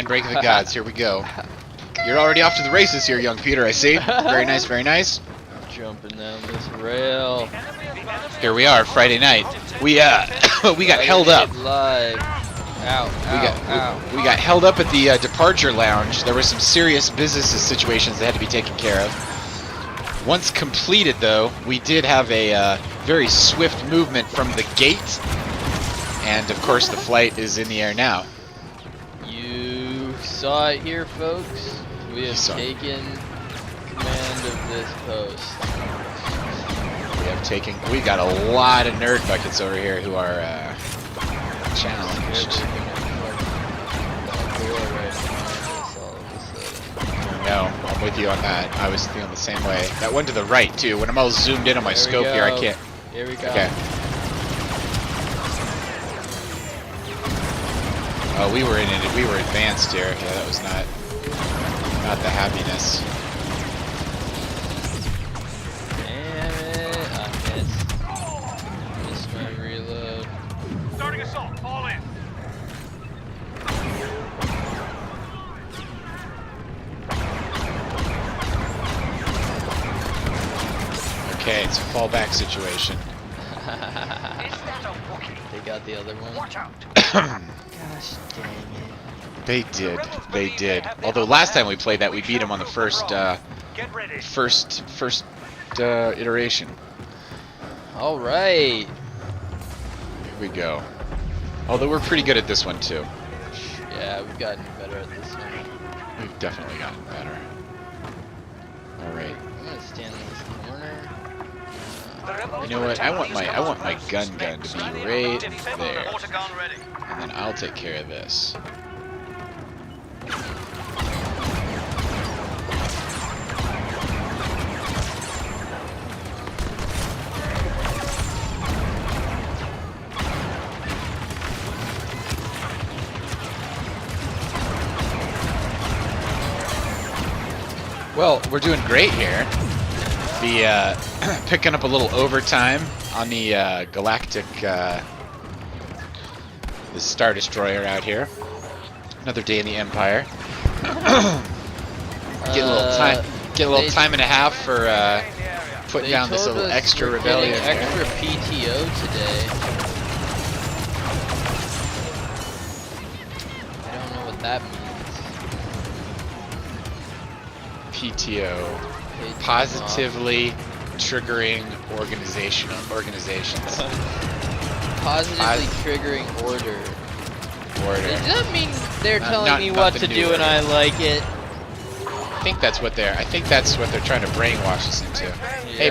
Handbrake of the gods. Here we go. You're already off to the races here, young Peter, I see. Very nice, very nice. Jumping down this rail. Here we are, Friday night. We we got held up. Live. Ow, We got held up at the departure lounge. There were some serious business situations that had to be taken care of. Once completed, though, we did have a very swift movement from the gate. And, of course, the flight is in the air now. You saw it here, folks. We have taken command of this post. We got a lot of nerd buckets over here who are challenged. No, I'm with you on that. I was feeling the same way. That one to the right too. When I'm all zoomed in on my scope here, I can't. Here we go. Okay. Oh, we were in it. We were advanced here. Yeah, that was not the happiness. Okay, it's a fallback situation. They got the other one. Watch out. Gosh dang it. They did. Although last time we played that, we beat them on the first iteration. All right. Here we go. Although we're pretty good at this one too. Yeah, we've gotten better at this one. We've definitely gotten better. All right. I'm gonna stand in this corner. You know what? I want my gun to be right there, and then I'll take care of this. Well, we're doing great here. The picking up a little overtime on the galactic the Star Destroyer out here. Another day in the Empire. Get a little time and a half for putting down this little extra rebellion. Extra PTO today. I don't know what that means. PTO. Positively triggering organizations. Positively triggering order. Does that mean they're telling me not what the to new do and order. I like it? I think that's what they're trying to brainwash us into. Yeah. Hey,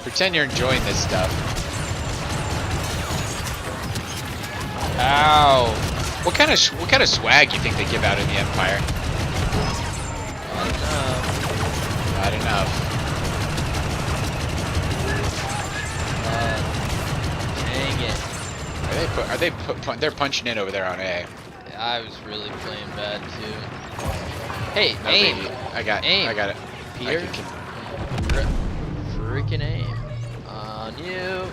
pretend you're enjoying this stuff. Ow. What kind of swag you think they give out in the Empire? Not enough. Dang it. They're punching in over there on A. I was really playing bad too. Hey, No, aim. baby. I got it. Peter. Freaking aim. On you.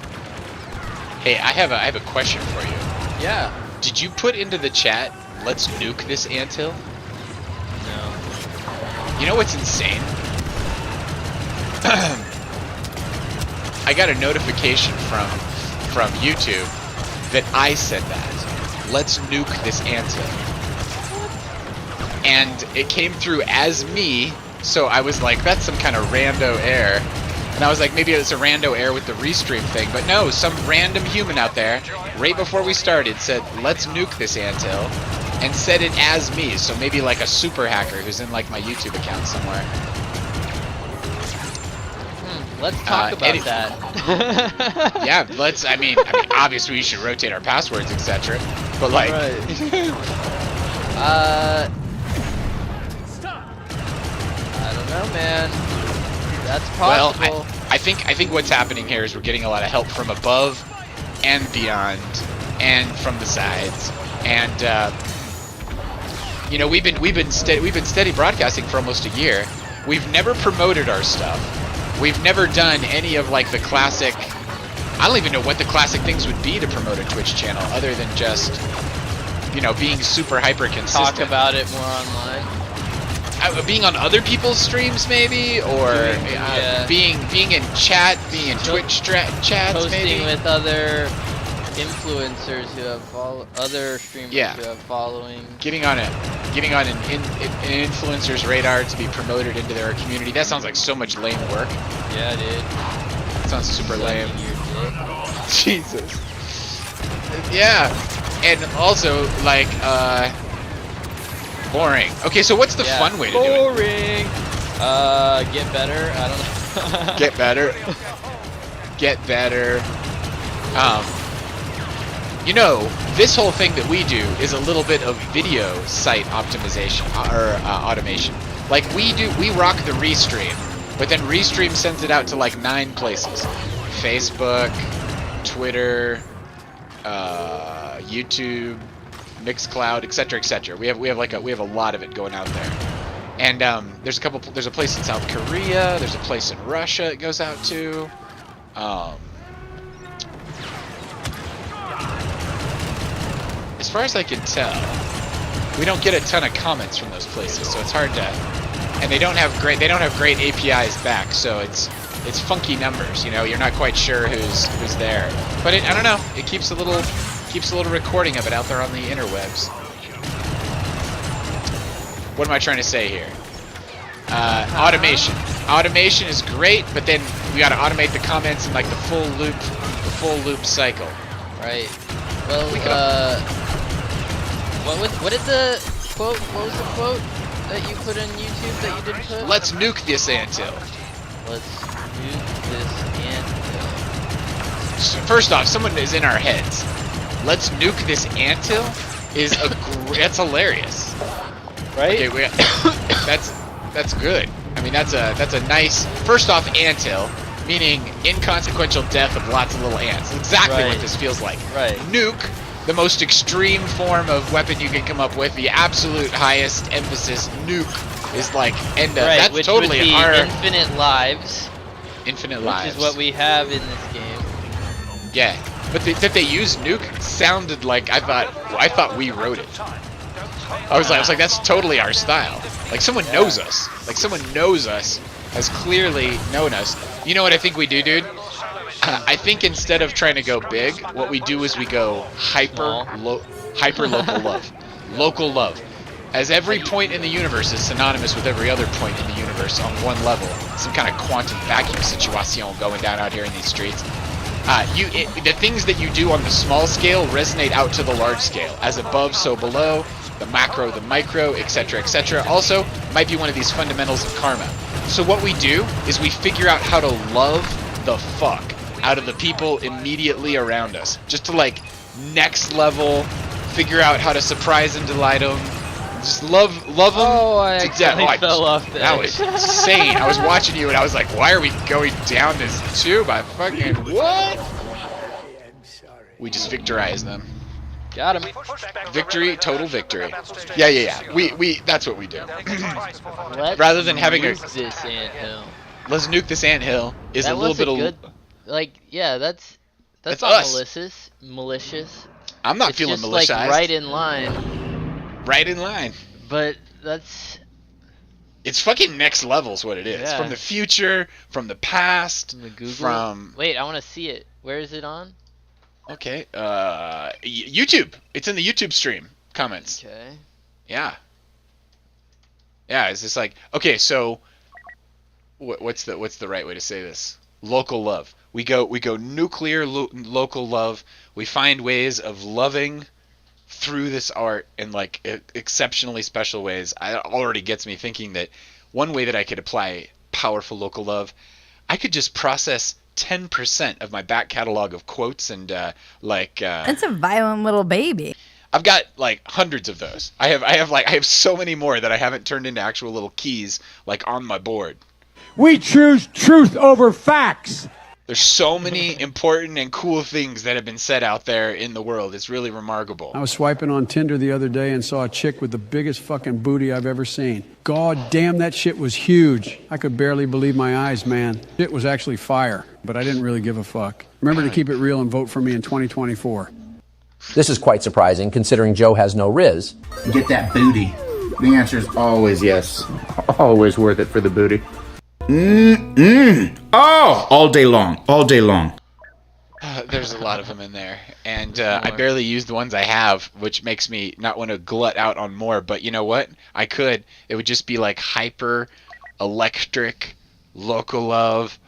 Hey, I have a question for you. Yeah. Did you put into the chat, let's nuke this anthill? No. You know what's insane? I got a notification from YouTube that I said that. Let's nuke this anthill. And it came through as me, so I was like, that's some kind of rando error. And I was like, maybe it's a rando error with the restream thing. But no, some random human out there, right before we started, said, let's nuke this anthill. And said it as me, so maybe like a super hacker who's in like my YouTube account somewhere. Let's talk about that. Yeah, let's. I mean, obviously we should rotate our passwords, etc. But like, I don't know, man. That's possible. Well, I think what's happening here is we're getting a lot of help from above and beyond, and from the sides, and you know, we've been steady broadcasting for almost a year. We've never promoted our stuff. We've never done any of like the classic. I don't even know what the classic things would be to promote a Twitch channel, other than just you know, being super hyper consistent. Talk about it more online. Being on other people's streams, maybe, or being in chat, being in Twitch chats, posting maybe. with other influencers who have other streamers who have following. Getting on an influencer's radar to be promoted into their community. That sounds like so much lame work. Yeah, dude. That sounds super lame. Jesus. Yeah, and also like boring. Okay, so what's the fun way to do it? Boring. Get better. I don't know. Get better. Get better. You know, this whole thing that we do is a little bit of video site optimization or automation. Like we rock the Restream, but then Restream sends it out to like 9 places: Facebook, Twitter, YouTube, Mixcloud, etc., etc. We have a lot of it going out there. And there's a place in South Korea, there's a place in Russia it goes out to. As far as I can tell, we don't get a ton of comments from those places, so it's hard to. And they don't have great APIs back, so it's funky numbers. You know, you're not quite sure who's there. But I don't know. It keeps a little recording of it out there on the interwebs. What am I trying to say here? Automation. Automation is great, but then we got to automate the comments in like the full loop cycle. Right. Well, what did the quote? What was the quote that you put on YouTube that you didn't put? Let's nuke this anthill. Let's nuke this anthill. First off, someone is in our heads. Let's nuke this anthill that's hilarious. Right? Okay, that's good. I mean, that's a nice. First off, anthill, meaning inconsequential death of lots of little ants. Exactly what this feels like. Right. Nuke, the most extreme form of weapon you can come up with, the absolute highest emphasis. Nuke is like that's which totally would be our infinite lives. Infinite lives. Which is what we have in this game. Yeah, but that they use nuke sounded like I thought we wrote it. I was like that's totally our style. Like someone knows us. Like someone knows us, has clearly known us. You know what I think we do, dude? I think instead of trying to go big, what we do is we go hyper local love. Local love. As every point in the universe is synonymous with every other point in the universe on one level. Some kind of quantum vacuum situation going down out here in these streets. The things that you do on the small scale resonate out to the large scale. As above, so below. The macro, the micro, etc., etc. Also, might be one of these fundamentals of karma. So what we do is we figure out how to love the fuck out of the people immediately around us. Just to like next level, figure out how to surprise and delight them. Just love them to death. I fell off there. That was insane. I was watching you and I was like, why are we going down this tube? I fucking what? We just victorize them. Got him. Victory, total victory. Yeah. We that's what we do. Rather than having nuke this anthill. Let's nuke this anthill is that a little bit good, that's not us. malicious. I'm not feeling just malicious. Like right in line. Right in line. But it's fucking next level is what it is. Yeah. From the future, from the past, from the Google. Wait, I want to see it. Where is it on? Okay, YouTube. It's in the YouTube stream comments. Okay. Yeah. It's just like, okay, so what's the right way to say this? Local love. We go nuclear local love. We find ways of loving through this art in like exceptionally special ways. It already gets me thinking that one way that I could apply powerful local love, I could just process 10% of my back catalog of quotes and That's a violent little baby. I've got like hundreds of those. I have so many more that I haven't turned into actual little keys like on my board. We choose truth over facts. There's so many important and cool things that have been said out there in the world. It's really remarkable. I was swiping on Tinder the other day and saw a chick with the biggest fucking booty I've ever seen. God damn, that shit was huge. I could barely believe my eyes, man. It was actually fire, but I didn't really give a fuck. Remember to keep it real and vote for me in 2024. This is quite surprising, considering Joe has no Riz. Get that booty. The answer is always yes. Always worth it for the booty. Oh, all day long. All day long. There's a lot of them in there, and I barely use the ones I have, which makes me not want to glut out on more. But you know what? I could. It would just be like hyper, electric, local love,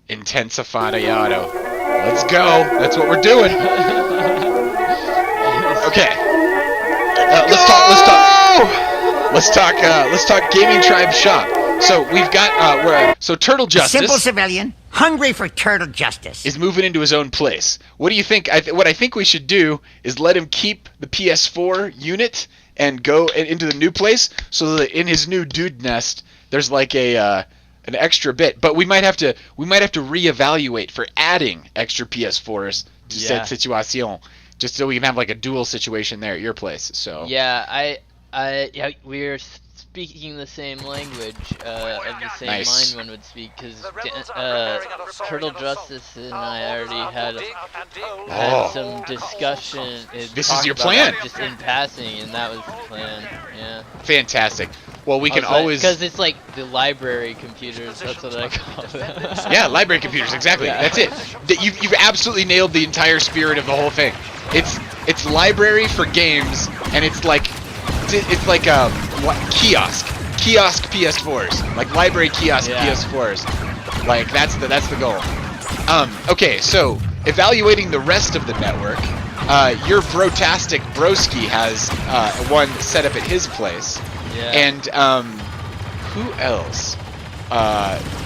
intensifiado. Let's go. That's what we're doing. Okay. Let's talk Gaming Tribe Shop. So we've got Turtle Justice. Simple civilian, hungry for turtle justice, is moving into his own place. What do you think? What I think we should do is let him keep the PS4 unit and go into the new place, so that in his new dude nest there's like an extra bit. But we might have to reevaluate for adding extra PS4s to said situation, just so we can have like a dual situation there at your place. So yeah, we're speaking the same language of the same mind one would speak, because Turtle Justice and I already had some discussion. This is your plan? Just in passing, and that was the plan. Yeah. Fantastic. Well, we can always, because it's like the library computers. That's what I call them. Yeah, library computers. Exactly. Yeah. That's it. You've absolutely nailed the entire spirit of the whole thing. It's library for games, and it's like kiosk PS4s, like library kiosk PS4s. Like that's the goal. Okay, so evaluating the rest of the network, your Brotastic Broski has one set up at his place. Yeah. And who else?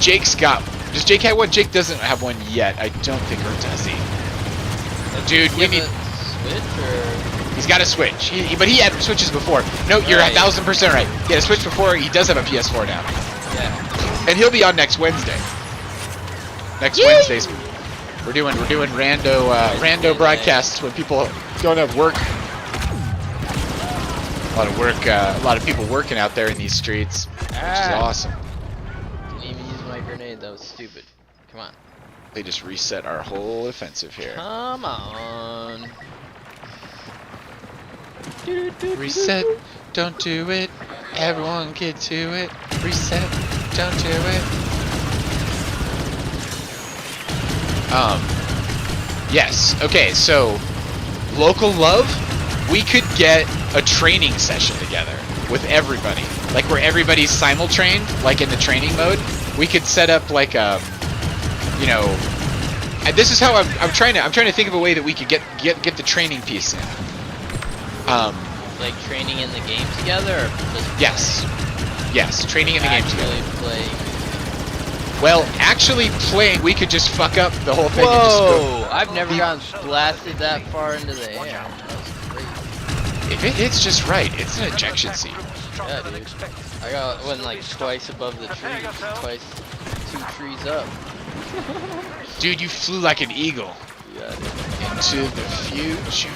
Jake's got. Does Jake have one? Jake doesn't have one yet. I don't think, or does he? Dude, we need. Switch or? He's got a Switch, but he had Switches before. No, you're 1,000% right. He had a Switch before. He does have a PS4 now. Yeah. And he'll be on next Wednesday. Wednesdays, we're doing rando broadcasts when people don't have work. A lot of work. A lot of people working out there in these streets, which is awesome. Didn't even use my grenade. That was stupid. Come on. They just reset our whole offensive here. Come on. Reset, don't do it. Everyone get to it. Reset, don't do it. Yes. Okay, so local love, we could get a training session together with everybody. Like where everybody's simul-trained, like in the training mode. We could set up like and this is how I'm trying to think of a way that we could get the training piece in. Like training in the game together, or just yes, training in the game together. Playing. Well, actually playing, we could just fuck up the whole thing. Whoa! And just go. I've never gotten blasted that far into the air. That was crazy. If it hits just right, it's an ejection seat. Yeah, dude. I went like twice above the trees, twice 2 trees up. Dude, you flew like an eagle. Yeah, dude. Into the future.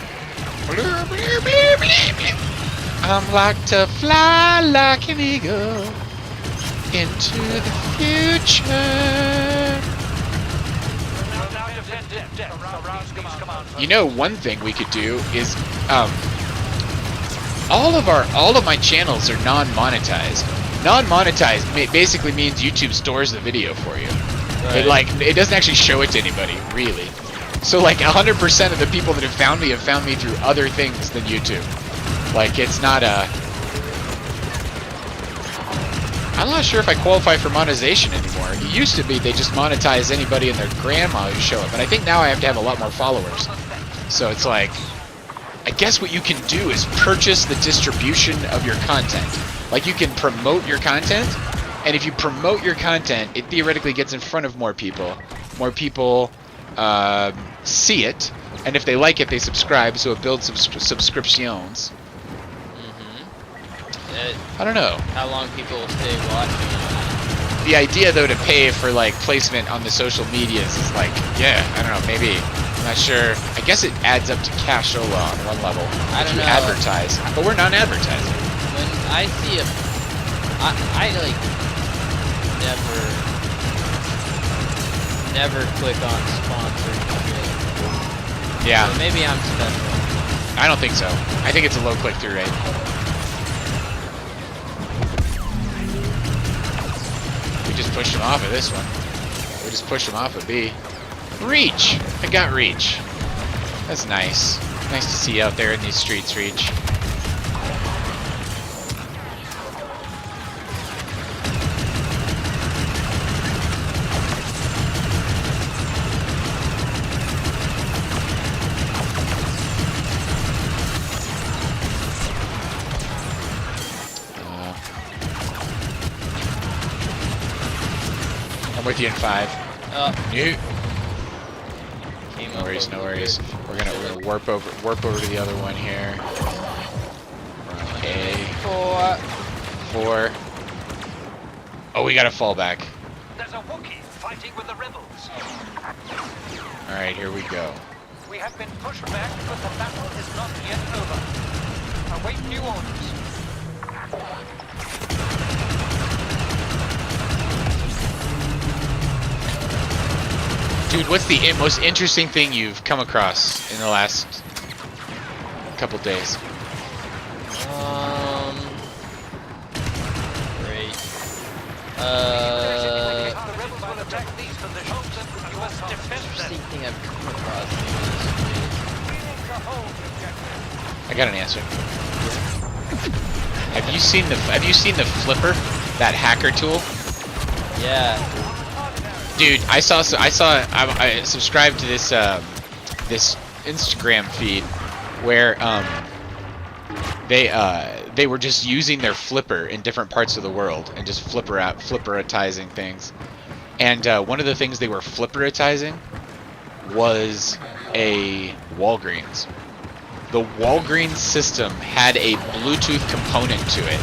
I'm like to fly like an eagle into the future. You know, one thing we could do is all of my channels are non-monetized. Non-monetized basically means YouTube stores the video for you. Right. It doesn't actually show it to anybody, really. So like 100% of the people that have found me through other things than YouTube. Like it's not I'm not sure if I qualify for monetization anymore. It used to be they just monetize anybody and their grandma who show up, but I think now I have to have a lot more followers. So it's like, I guess what you can do is purchase the distribution of your content. Like you can promote your content, and if you promote your content, it theoretically gets in front of more people. More people see it, and if they like it, they subscribe, so it builds subscriptions. I don't know. How long people will stay watching? The idea, though, to pay for like placement on the social medias is like, yeah, I don't know, maybe. I'm not sure. I guess it adds up to cashola on one level. I don't know. Advertise, but we're not advertising. When I see I like never click on sponsored shit. Yeah. So maybe I'm special. I don't think so. I think it's a low click-through rate. We just pushed him off of this one. We just pushed him off of B. Reach! I got Reach. That's nice. Nice to see you out there in these streets, Reach. I'm with you in 5. New. No worries, no worries. We're gonna warp over to the other one here. Okay. 4. Oh, we gotta fall back. There's a Wookiee fighting with the rebels. All right, here we go. We have been pushed back, but the battle is not yet over. Await new orders. Dude, what's the most interesting thing you've come across in the last couple days? Great. Interesting thing I've come across. I got an answer. Have you seen the flipper, that hacker tool? Yeah. Dude, I subscribed to this this Instagram feed where they were just using their flipper in different parts of the world and just flipperitizing things. And one of the things they were flipperitizing was a Walgreens. The Walgreens system had a Bluetooth component to it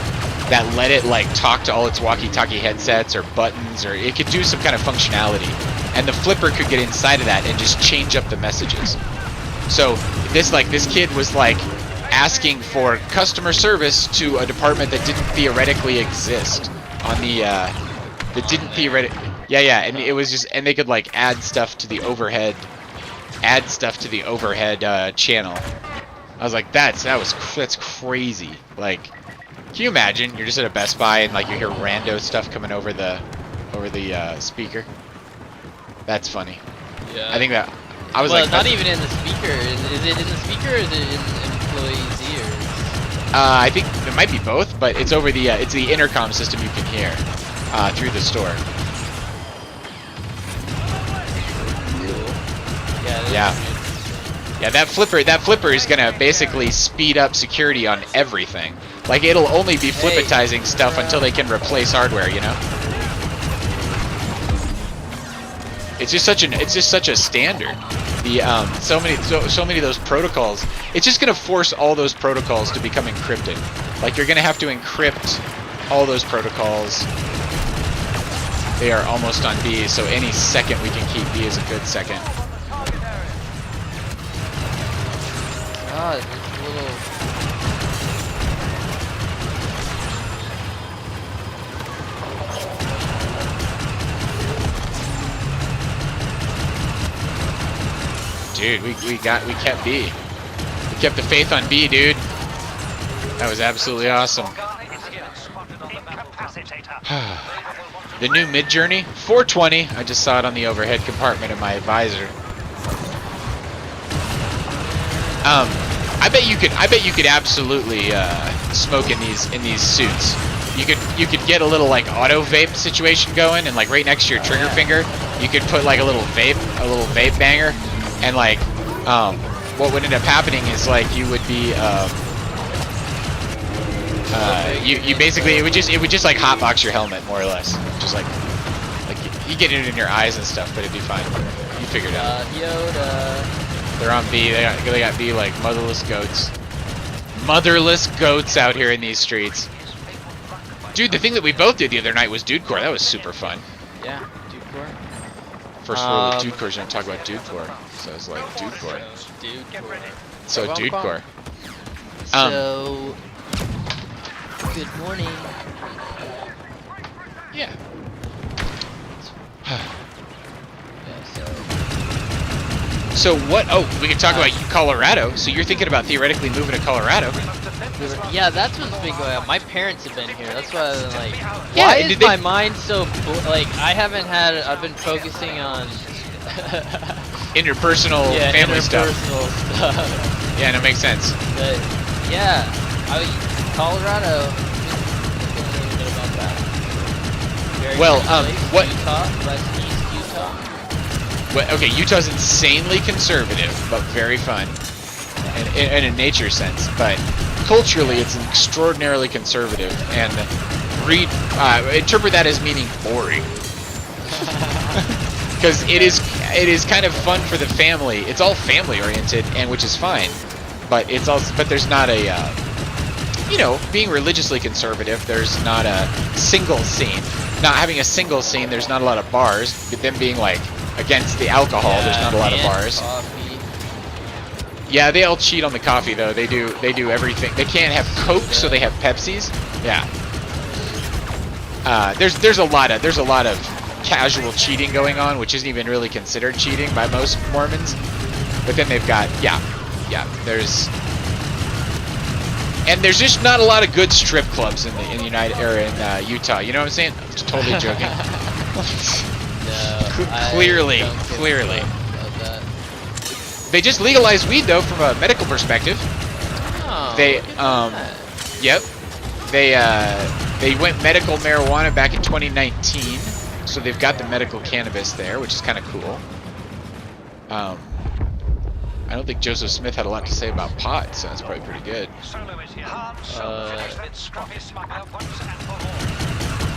that let it like talk to all its walkie-talkie headsets or buttons, or it could do some kind of functionality. And the flipper could get inside of that and just change up the messages. So this kid was like asking for customer service to a department that didn't theoretically exist on the that didn't theoretically. Yeah, and it was just, and they could like add stuff to the overhead channel. I was like, that's crazy. Like, can you imagine? You're just at a Best Buy and like you hear rando stuff coming over the speaker. That's funny. Yeah. I think that I was well, like, not even in the speaker. Is it in the speaker or is it in employees' ears? I think it might be both, but it's over the it's the intercom system you can hear through the store. Yeah, that flipper is gonna basically speed up security on everything. Like, it'll only be flippitizing stuff until they can replace hardware, you know? It's just such a standard. The so many of those protocols. It's just gonna force all those protocols to become encrypted. Like, you're gonna have to encrypt all those protocols. They are almost on B, so any second we can keep B is a good second. God, it's a little... Dude, we kept B. We kept the faith on B, dude. That was absolutely awesome. The new mid-journey, 420. I just saw it on the overhead compartment of my visor. I bet you could absolutely smoke in these suits. You could get a little like auto vape situation going, and like right next to your trigger finger, you could put like a little vape banger, and like what would end up happening is like you would be you basically it would just like hotbox your helmet more or less, just like you get it in your eyes and stuff, but it'd be fine. You figured it out. Yoda. They're on B. They got B like motherless goats. Motherless goats out here in these streets. Dude, the thing that we both did the other night was Dude Core. That was super fun. Yeah, Dude Core. First rule of Dude Core is going to talk about Dude Core. So it's like Dude Core. Dude Core. So Dude Core. So, good morning. Yeah. Yeah, so... So what? Oh, we can talk about Colorado. So you're thinking about theoretically moving to Colorado? Yeah, that's what's been going on. My parents have been here. That's why I'm like, Yeah, why is my mind so like I've been focusing on interpersonal family stuff. Interpersonal stuff. Yeah, that makes sense. But yeah, Colorado. A little bit about that. Very Well, nice place. what? Utah, West East Utah. Well, okay, Utah's insanely conservative, but very fun, in a nature sense. But culturally, it's extraordinarily conservative, and interpret that as meaning boring. Because it is kind of fun for the family. It's all family oriented, and which is fine. But there's not a being religiously conservative. There's not a single scene. Not having a single scene. There's not a lot of bars. But them being like against the alcohol. There's not a lot of bars. Coffee. Yeah, they all cheat on the coffee though. They do everything. They can't have Coke, so they have Pepsis. Yeah. There's a lot of casual cheating going on, which isn't even really considered cheating by most Mormons. But then they've got there's just not a lot of good strip clubs in Utah. You know what I'm saying? I'm totally joking. Clearly. They just legalized weed though from a medical perspective. Oh, Yep. They went medical marijuana back in 2019, so they've got the medical cannabis there, which is kind of cool. I don't think Joseph Smith had a lot to say about pot, so that's probably pretty good.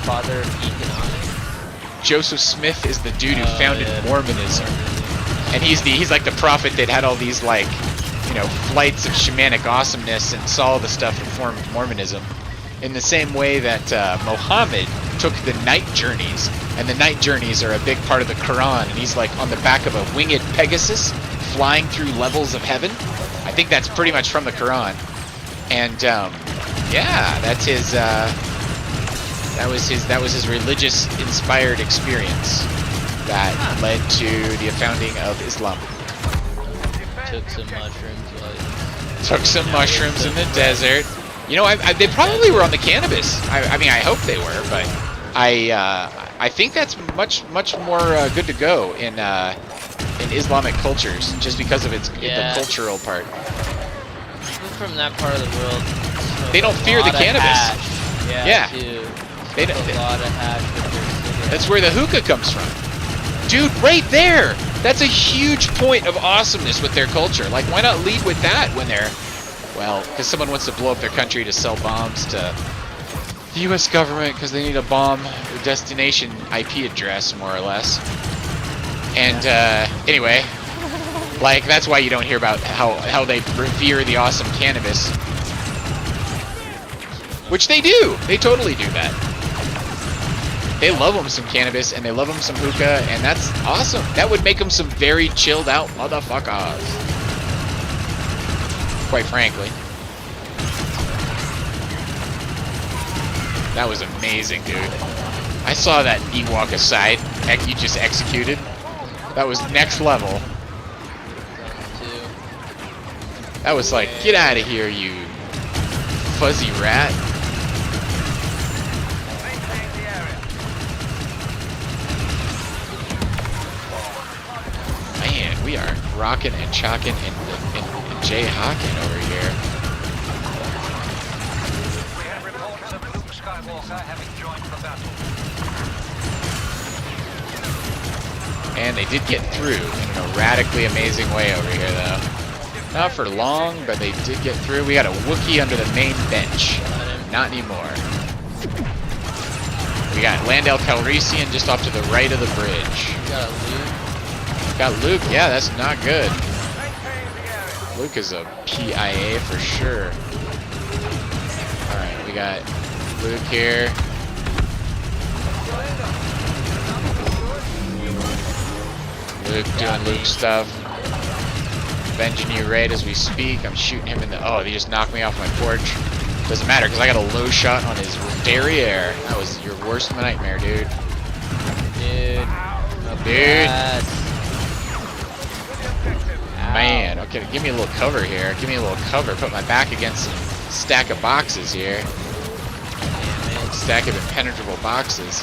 Father of economics. Joseph Smith is the dude who founded Mormonism, and he's like the prophet that had all these flights of shamanic awesomeness and saw all the stuff that formed Mormonism. In the same way that Muhammad took the night journeys, and the night journeys are a big part of the Quran, and he's like on the back of a winged Pegasus flying through levels of heaven. I think that's pretty much from the Quran. And that's his that was his religious inspired experience that led to the founding of Islam. Took some mushrooms. Took some mushrooms in the desert. You know, they probably were on the cannabis. I mean, I hope they were, but I think that's much more good to go in Islamic cultures, just because of the cultural part. People from that part of the world, they don't fear the cannabis. Hash. Yeah. They don't. A lot of hash with their cigarettes. That's where the hookah comes from. Dude, right there! That's a huge point of awesomeness with their culture. Like, why not lead with that when they're... Well, because someone wants to blow up their country to sell bombs to the U.S. government because they need a bomb destination IP address, more or less. And anyway, like, that's why you don't hear about how they revere the awesome cannabis. Which they do! They totally do that. They love them some cannabis, and they love them some hookah, and that's awesome. That would make them some very chilled out motherfuckers. Quite frankly. That was amazing, dude. I saw that Ewok aside you just executed. That was next level. That was like, get out of here, you fuzzy rat. Man, we are rocking and chalking and Jay Hawking over here. We have reports of Luke Skywalker having joined the battle. And they did get through in a radically amazing way over here, though. Not for long, but they did get through. We got a Wookiee under the main bench. Not anymore. We got Landel Calrissian just off to the right of the bridge. Got Luke. Yeah, that's not good. Luke is a PIA for sure. Alright, we got Luke here. Luke doing Luke stuff. Avenging you right as we speak. I'm shooting him in the... Oh, he just knocked me off my porch. Doesn't matter, because I got a low shot on his derriere. That was your worst nightmare, dude. Dude. Dude. man. Okay, give me a little cover here. Give me a little cover. Put my back against some stack of boxes here. Stack of impenetrable boxes.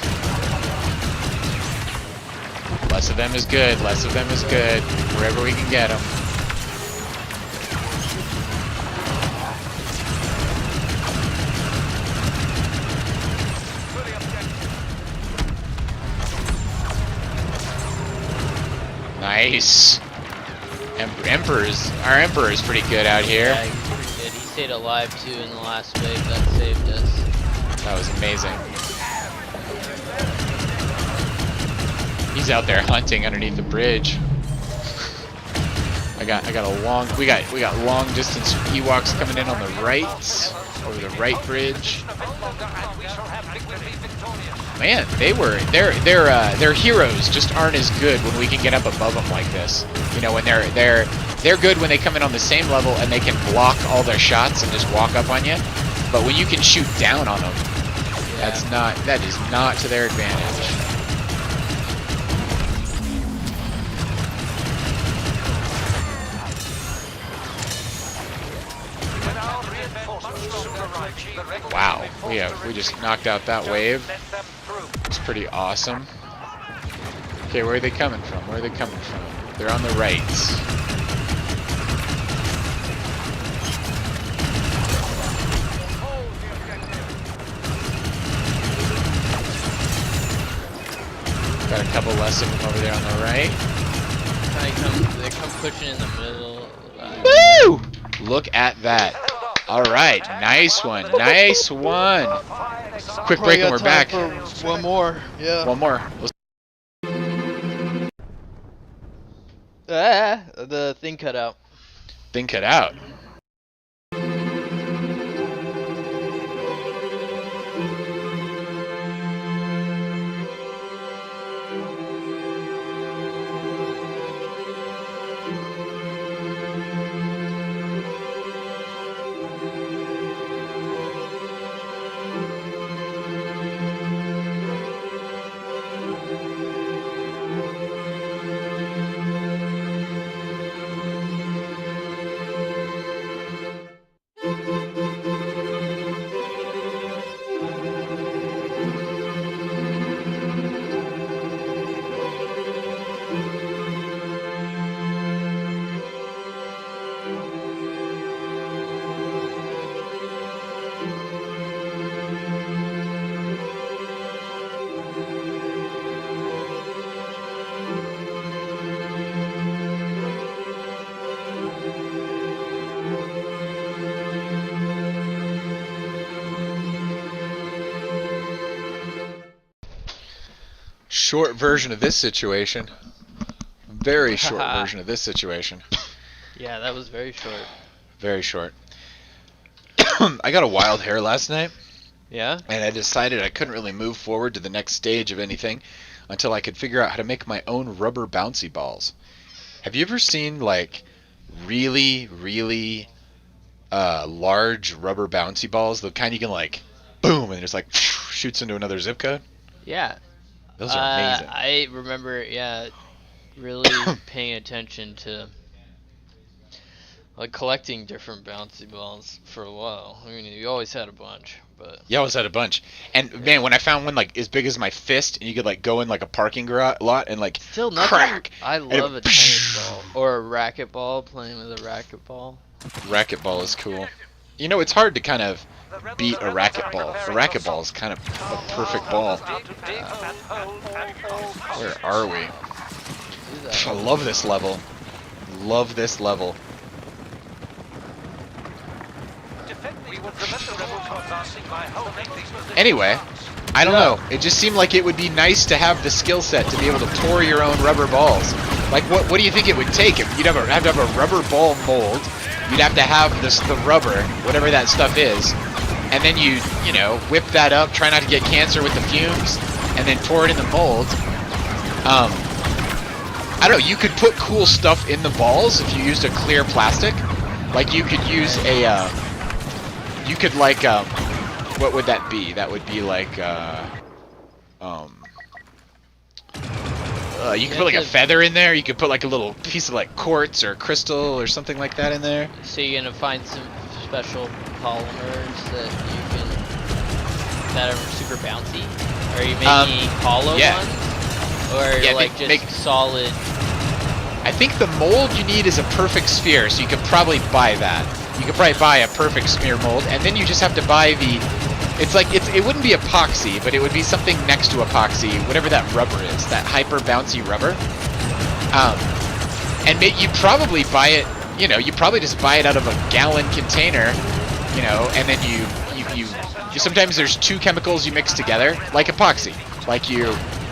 Less of them is good. Less of them is good. Wherever we can get them. Nice. Our Emperor's pretty good out here. Yeah, he's pretty good. He stayed alive too in the last wave. That saved us. That was amazing. He's out there hunting underneath the bridge. We got long distance Ewoks coming in on the right, over the right bridge. Man, their heroes just aren't as good when we can get up above them like this. You know, when they're good when they come in on the same level and they can block all their shots and just walk up on you. But when you can shoot down on them, that is not to their advantage. Wow, we just knocked out that wave. It's pretty awesome. Okay, where are they coming from? Where are they coming from? They're on the right. Got a couple less of them over there on the right. They come pushing in the middle. Woo! Look at that. All right, nice one, nice one. Quick break and we're back. One more, yeah. One more. The thing cut out. Thing cut out. Short version of this situation. Very short version of this situation. Yeah, that was very short. Very short. I got a wild hair last night. Yeah? And I decided I couldn't really move forward to the next stage of anything until I could figure out how to make my own rubber bouncy balls. Have you ever seen, like, really, really large rubber bouncy balls? The kind you can, like, boom, and it just, like, shoots into another zip code? Yeah. Those are amazing. I remember, yeah, really paying attention to, like, collecting different bouncy balls for a while. I mean, you always had a bunch, but... Yeah, I always had a bunch. And, man, when I found one, like, as big as my fist, and you could, like, go in, like, a parking lot and, like, still nothing. Crack! I love a tennis ball. Or a racquetball, playing with a racquetball. Racquetball is cool. You know, it's hard to kind of beat a racquetball. A racquetball is kind of a perfect ball. Where are we? I love this level. Love this level. Anyway, I don't know. It just seemed like it would be nice to have the skill set to be able to pour your own rubber balls. Like, what do you think it would take? If you'd have to have a rubber ball mold. You'd have to have the rubber, whatever that stuff is, and then you know, whip that up, try not to get cancer with the fumes, and then pour it in the mold. I don't know, you could put cool stuff in the balls if you used a clear plastic. Like, you could use a, you could, like, what would that be? That would be like, You can put like a feather in there. You could put like a little piece of like quartz or crystal or something like that in there. So you're gonna find some special polymers that are super bouncy? Or are you making hollow ones? Or like just solid? I think the mold you need is a perfect sphere, so you could probably buy that. You could probably buy a perfect sphere mold, and then you just have to buy the. It wouldn't be epoxy, but it would be something next to epoxy, whatever that rubber is, that hyper bouncy rubber. And you probably buy it. You probably just buy it out of a gallon container, and then you sometimes there's two chemicals you mix together, like epoxy. Like you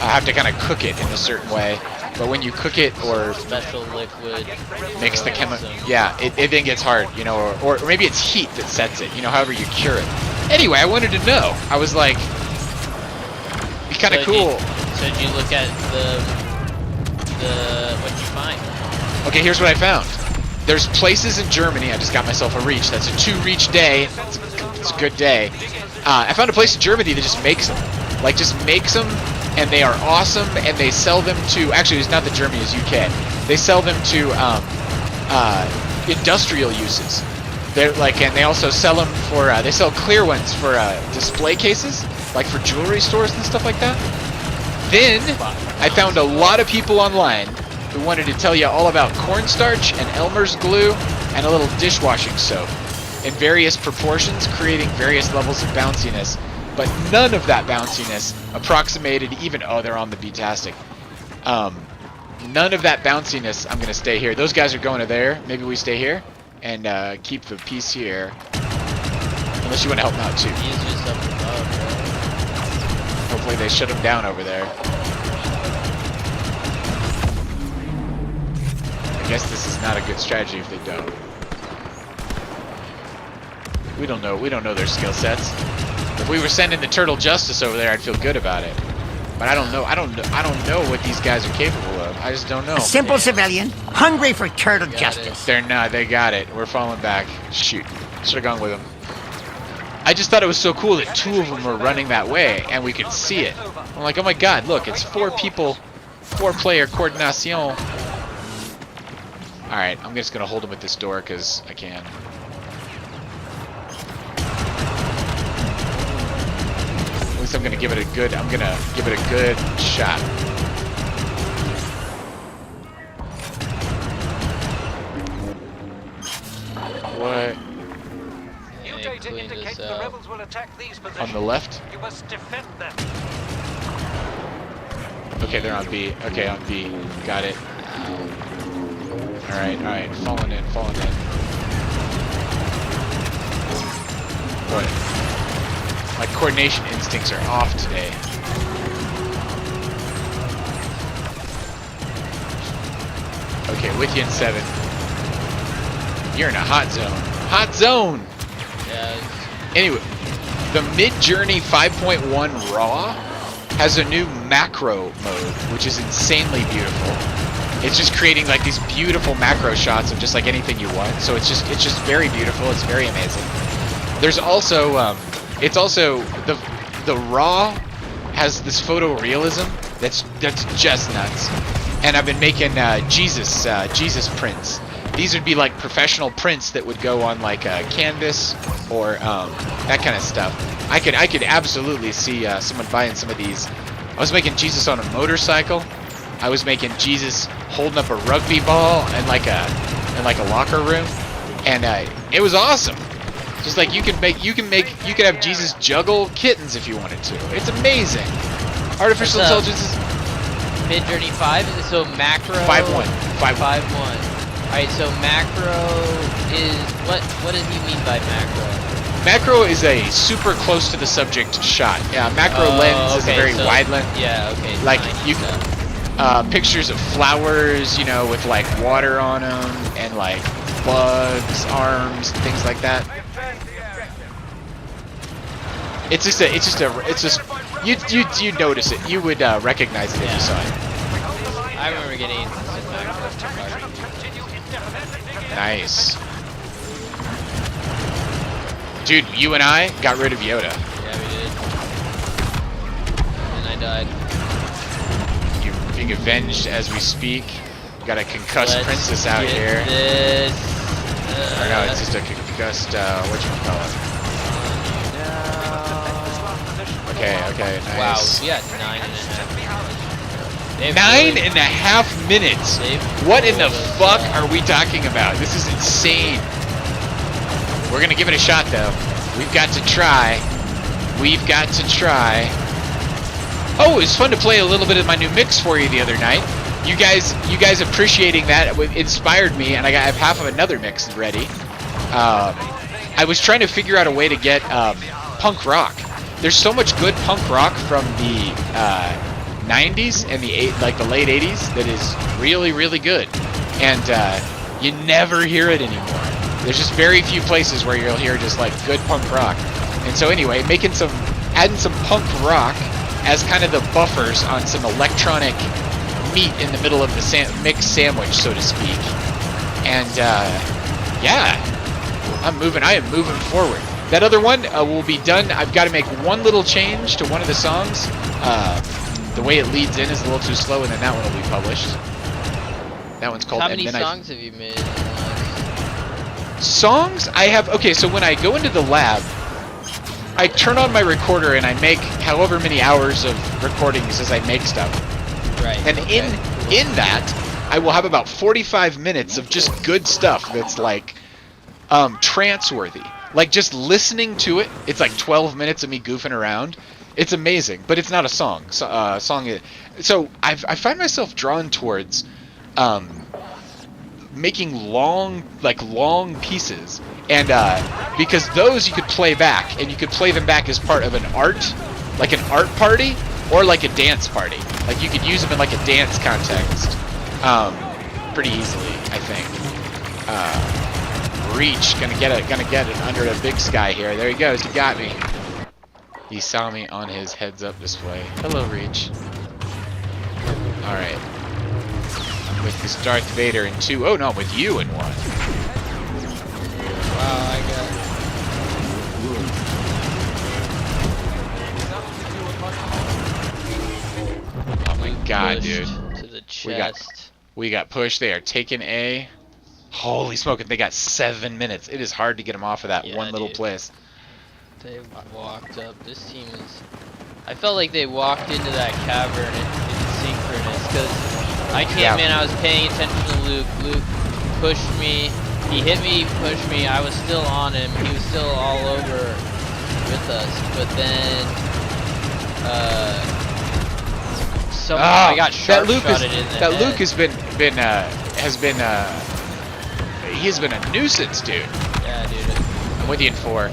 have to kind of cook it in a certain way. But when you cook it or special liquid mix the chemical, it then gets hard, or maybe it's heat that sets it, however you cure it. Anyway, I wanted to know. I was like, it's kind of cool. So did you look at what'd you find? Okay, here's what I found. There's places in Germany. I just got myself a reach. That's a 2-reach day. It's a good day. I found a place in Germany that just makes them. Like, just makes them. And they are awesome, and they sell them to, actually it's not the Germany, it's UK. They sell them to industrial uses. They're like, and they also sell them for, they sell clear ones for display cases, like for jewelry stores and stuff like that. Then I found a lot of people online who wanted to tell you all about cornstarch and Elmer's glue and a little dishwashing soap in various proportions, creating various levels of bounciness. But none of that bounciness approximated even... Oh, they're on the Beatastic. None of that bounciness... I'm going to stay here. Those guys are going to there. Maybe we stay here and keep the piece here. Unless you want to help them out, too. He's just up above, right? Hopefully they shut him down over there. I guess this is not a good strategy if they don't. We don't know their skill sets. If we were sending the Turtle Justice over there, I'd feel good about it. But I don't know what these guys are capable of. I just don't know. A simple civilian, hungry for turtle justice. They're not. They got it. We're falling back. Shoot. Should have gone with them. I just thought it was so cool that 2 of them were running that way, and we could see it. I'm like, oh my god, look, it's 4 people, 4-player coordination. Alright, I'm just going to hold them at this door, because I can. I'm gonna give it a good. I'm gonna give it a good shot. What? New data indicate the rebels will attack these positions. On the left? You must defend them. Okay, they're on B. Okay, on B. Got it. Alright, alright. Falling in, falling in. What? My coordination instincts are off today. Okay, with you in 7. You're in a hot zone. Hot zone! Yeah. Anyway, the Midjourney 5.1 RAW has a new macro mode, which is insanely beautiful. It's just creating like these beautiful macro shots of just like anything you want. So it's just very beautiful. It's very amazing. There's also it's also the RAW has this photorealism that's just nuts. And I've been making Jesus prints. These would be like professional prints that would go on like a canvas or that kind of stuff. I could absolutely see someone buying some of these. I was making Jesus on a motorcycle. I was making Jesus holding up a rugby ball in like a locker room, and it was awesome. Just like you could have Jesus juggle kittens if you wanted to. It's amazing. Artificial intelligence is Midjourney 5. So macro 5.1. 5.1. Alright, so macro is what does he mean by macro? Macro is a super close to the subject shot. Yeah, macro lens is a very wide lens. Yeah, okay. Like you pictures of flowers, you know, with like water on them and like bugs, arms, things like that. It's just you'd notice it. You would recognize it if you saw it. I remember getting macro. Nice. Dude, you and I got rid of Yoda. Yeah, we did. And I died. being avenged as we speak. Got a concussed Let's princess out get here. This. Or no, it's just a concussed, whatchamacallit. Okay, nice. Wow, we got 9.5. 9.5 minutes. What in the fuck are we talking about? This is insane. We're gonna give it a shot though. We've got to try. We've got to try. Oh, it was fun to play a little bit of my new mix for you the other night. You guys appreciating that inspired me, and I have half of another mix ready. I was trying to figure out a way to get punk rock. There's so much good punk rock from the 90s and the late 80s that is really, really good, and you never hear it anymore. There's just very few places where you'll hear just like good punk rock. And so anyway, adding some punk rock as kind of the buffers on some electronic meat in the middle of the mixed sandwich, so to speak. And yeah, I am moving forward. That other one will be done. I've got to make one little change to one of the songs. The way it leads in is a little too slow, and then that one will be published. That one's called. How many songs have you made? Songs? I have. Okay, so when I go into the lab, I turn on my recorder and I make however many hours of recordings as I make stuff. Right. And in that, I will have about 45 minutes of just good stuff that's like trance-worthy. Like just listening to it, it's like 12 minutes of me goofing around. It's amazing, but it's not a song. So I find myself drawn towards making long pieces, and because those you could play back, and you could play them back as part of an art party, or like a dance party. Like you could use them in like a dance context pretty easily, I think. Reach, gonna get it under the big sky here. There he goes, he got me. He saw me on his heads-up display. Hello, Reach. All right. I'm with this Darth Vader in 2. Oh no, I'm with you in 1. Wow, I got. Oh my god, dude. To the chest. We got pushed. They are taking A. Holy smoke! They got 7 minutes. It is hard to get them off of that one little place. They walked up. This team is. I felt like they walked into that cavern in synchronous, because I came in, I was paying attention to Luke. Luke pushed me. He hit me, pushed me. I was still on him. He was still all over with us. But then, I got sharp-shotted in the head. That Luke has been he has been a nuisance, dude. Yeah, dude. I'm with you in 4.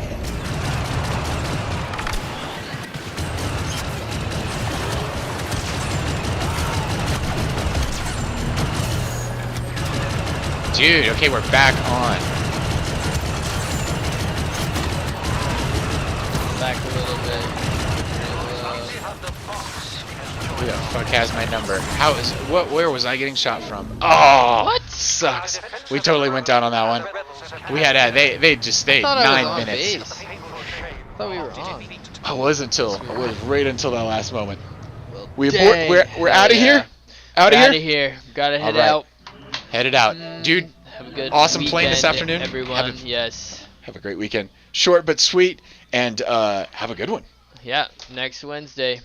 Dude, okay, we're back on. Back a little bit. Who the fuck has my number? Where was I getting shot from? Oh, what? Sucks. We totally went down on that one. We had they just stayed 9 minutes. I thought we were on. I was right until that last moment. Well, We're out of here. Out of here. Gotta head out. Headed out, dude. Have a good awesome weekend, playing this afternoon. Everyone, yes. Have a great weekend. Short but sweet, and have a good one. Yeah, next Wednesday.